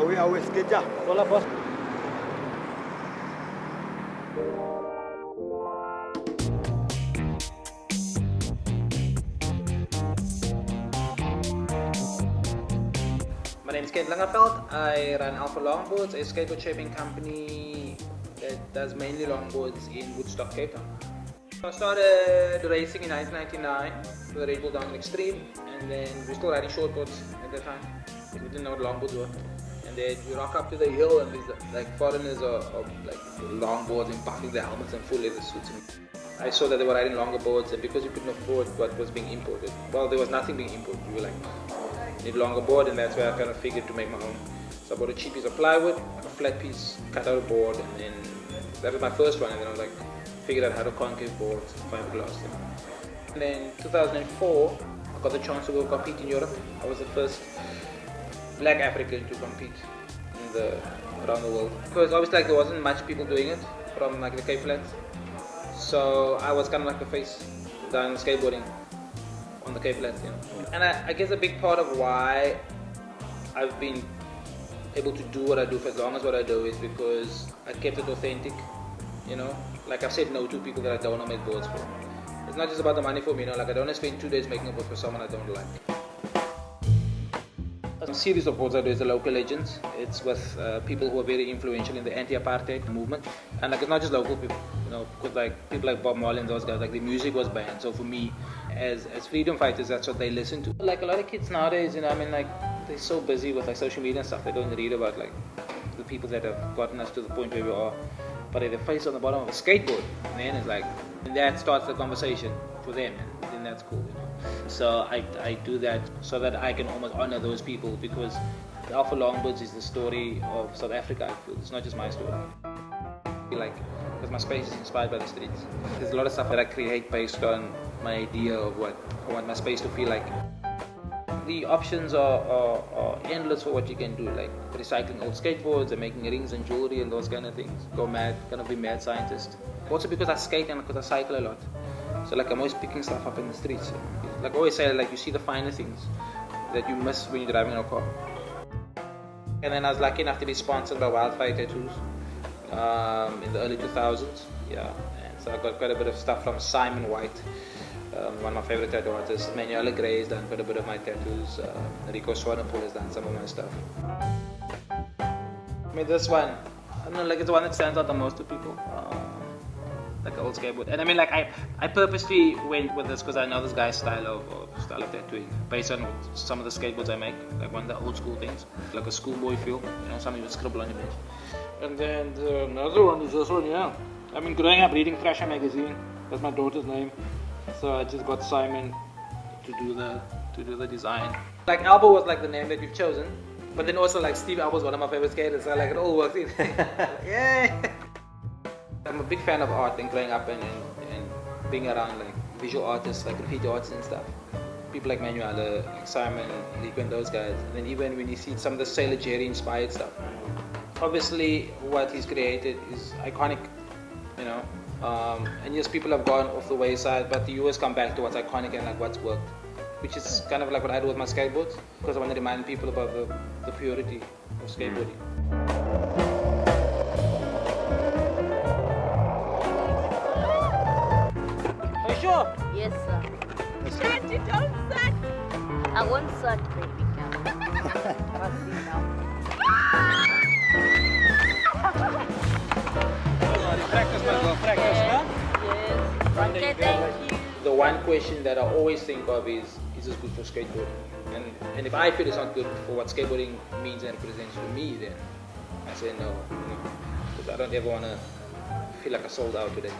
we always skate ya. Hola, boss. My name is Kent Lingeveldt. I run Alpha Longboards, a skateboard shaping company that does mainly longboards in Woodstock, Cape Town. I started racing in 1999 with a Red Bull Downhill Extreme, and then we were still riding shortboards at that time. We didn't know what longboards were. And then you rock up to the hill, and these like foreigners are like longboards and buffing their helmets and full leather suits. I saw that they were riding longer boards, and because we couldn't afford what was being imported, well, there was nothing being imported. We were like, need a longer board, and that's where I kind of figured to make my own. So I bought a cheap piece of plywood, a flat piece, cut out a board, and then that was my first one. And then I was like, figured out how to concave boards, fiberglass. And then 2004, I got the chance to go compete in Europe. I was the first Black African to compete around the world. Because obviously like, there wasn't much people doing it from like the Cape Flats. So I was kind of like the face down skateboarding on the Cape Flats, you know. And I guess a big part of why I've been able to do what I do for as long as what I do is because I kept it authentic, you know. Like I've said no to people that I don't want to make boards for. It's not just about the money for me, you know. Like I don't want to spend 2 days making a board for someone I don't like. A series of boards I do is the Local Legends. It's with people who are very influential in the anti-apartheid movement, and like it's not just local people, you know, because like people like Bob Marley and those guys, like the music was banned. So for me, as freedom fighters, that's what they listen to. Like a lot of kids nowadays, you know, I mean, like they're so busy with like social media and stuff, they don't read about like the people that have gotten us to the point where we are. But if they face on the bottom of a skateboard, then it's like, and that starts the conversation for them, and then that's cool, you know. So I do that so that I can almost honor those people, because the Alpha Longboards is the story of South Africa. I feel it's not just my story. Like, because my space is inspired by the streets. There's a lot of stuff that I create based on my idea of what I want my space to feel like. The options are endless for what you can do, like recycling old skateboards and making rings and jewelry and those kind of things. Go mad, gonna be mad scientist. Also because I skate and because I cycle a lot. So like I'm always picking stuff up in the streets. Like I always say, like you see the finer things that you miss when you're driving in a car. And then I was lucky enough to be sponsored by Wildfire Tattoos in the early 2000s. Yeah, and so I got quite a bit of stuff from Simon White. One of my favorite tattoo artists. Manuela Gray has done quite a bit of my tattoos. Rico Swanepoel has done some of my stuff. I mean, this one, I don't know, like it's the one that stands out the most to people. Like an old skateboard. And I mean, like I purposely went with this because I know this guy's style of tattooing based on some of the skateboards I make. Like one of the old school things, like a schoolboy feel. You know, something you would scribble on your bench. And then another one is this one, yeah. I mean, growing up reading Thrasher magazine, that's my daughter's name. So I just got Simon to do the design. Like Albo was like the name that we've chosen, but then also like Steve Albo is one of my favorite skaters, so like it all works in. Yeah. I'm a big fan of art and growing up and being around like visual artists, like graffiti artists and stuff. People like Manuela, like Simon, Rico and those guys. And then even when you see some of the Sailor Jerry inspired stuff, obviously what he's created is iconic, you know. And yes, people have gone off the wayside, but you always come back to what's iconic and like what's worked, which is kind of like what I do with my skateboards, because I want to remind people about the purity of skateboarding. Are you sure? Yes, sir. Can't you don't suck? I won't suck, baby. Trust me now. Practice, my girl, practice, huh? Yes. Okay, thank you. The one question that I always think of is this good for skateboarding? And if I feel it's not good for what skateboarding means and represents to me, then I say no, because I don't ever want to feel like I sold out today.